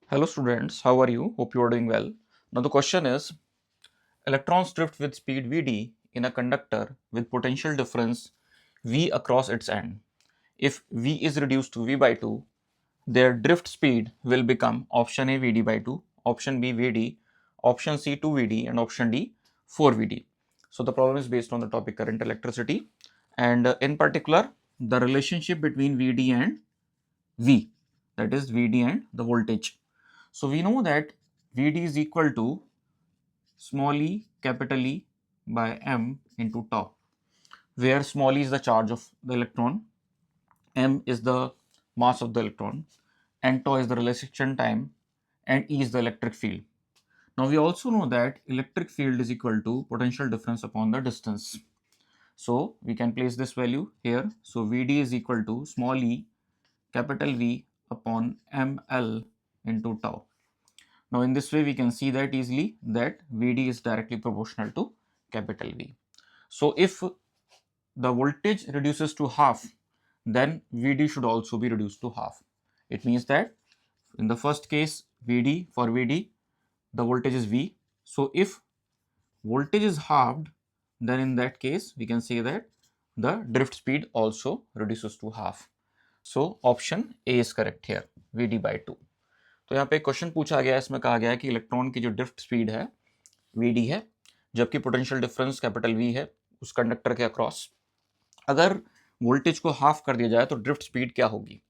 Hello students, how are you? Hope you are doing well. Now the question is, electrons drift with speed Vd in a conductor with potential difference V across its end. If V is reduced to V by 2, their drift speed will become option A Vd by 2, option B Vd, option C 2 Vd and option D 4 Vd. So the problem is based on the topic current electricity and in particular the relationship between Vd and V, that is Vd and the voltage. So we know that Vd is equal to small e capital E by m into tau, where small e is the charge of the electron, m is the mass of the electron, and tau is the relation time, and E is the electric field. Now we also know that electric field is equal to potential difference upon the distance. So we can place this value here. So Vd is equal to small e capital V upon ml into tau. Now in this way we can see that easily that Vd is directly proportional to capital V. So if the voltage reduces to half, then Vd should also be reduced to half. It means that in the first case for Vd the voltage is V. So if voltage is halved, then in that case we can say that the drift speed also reduces to half. So option A is correct here, Vd by 2. तो यहाँ पे question पूछा गया है, इसमें कहा गया है कि इलेक्ट्रॉन की जो ड्रिफ्ट स्पीड है Vd है, जबकि पोटेंशियल डिफरेंस कैपिटल V है उस कंडक्टर के अक्रॉस। अगर वोल्टेज को हाफ कर दिया जाए तो ड्रिफ्ट स्पीड क्या होगी?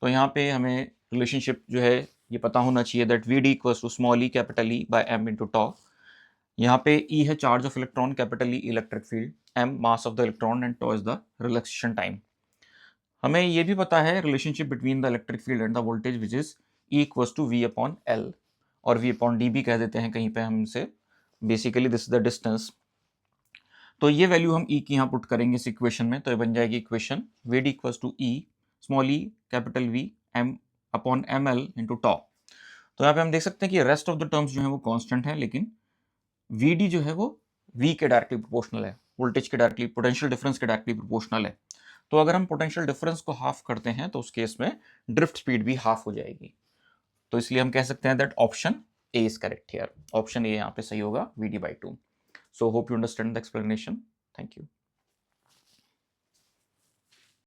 तो यहाँ पे हमें रिलेशनशिप जो है ये पता होना चाहिए that Vd equals to small E capital E by M into tau. यहाँ पे E है charge of electron, capital E electric field, m mass of the electron and tau is the relaxation time. हमें ये भी पता है relationship between the electric field and the voltage which is E equals to V upon L, और V upon D भी कह देते हैं कहीं पे हम इसे, basically this is the distance. तो ये वैल्यू हम E की यहाँ पुट करेंगे इस इक्वेशन में, तो ये बन जाएगी equation Vd equals to E small e capital V m upon ml into tau. तो यहाँ पे हम देख सकते हैं कि रेस्ट ऑफ द टर्म्स जो है वो कांस्टेंट है, लेकिन Vd जो है वो V के डायरेक्टली प्रोपोर्शनल है, वोल्टेज के डायरेक्टली, पोटेंशियल डिफरेंस के डायरेक्टली प्रोपोर्शनल है। तो अगर हम पोटेंशियल डिफरेंस को हाफ करते हैं तो उस केस में ड्रिफ्ट स्पीड भी हाफ हो जाएगी। तो इसलिए हम कह सकते हैं that option A is correct here. Option A यहाँ पे सही होगा, Vd by 2। So hope you understand the explanation. Thank you.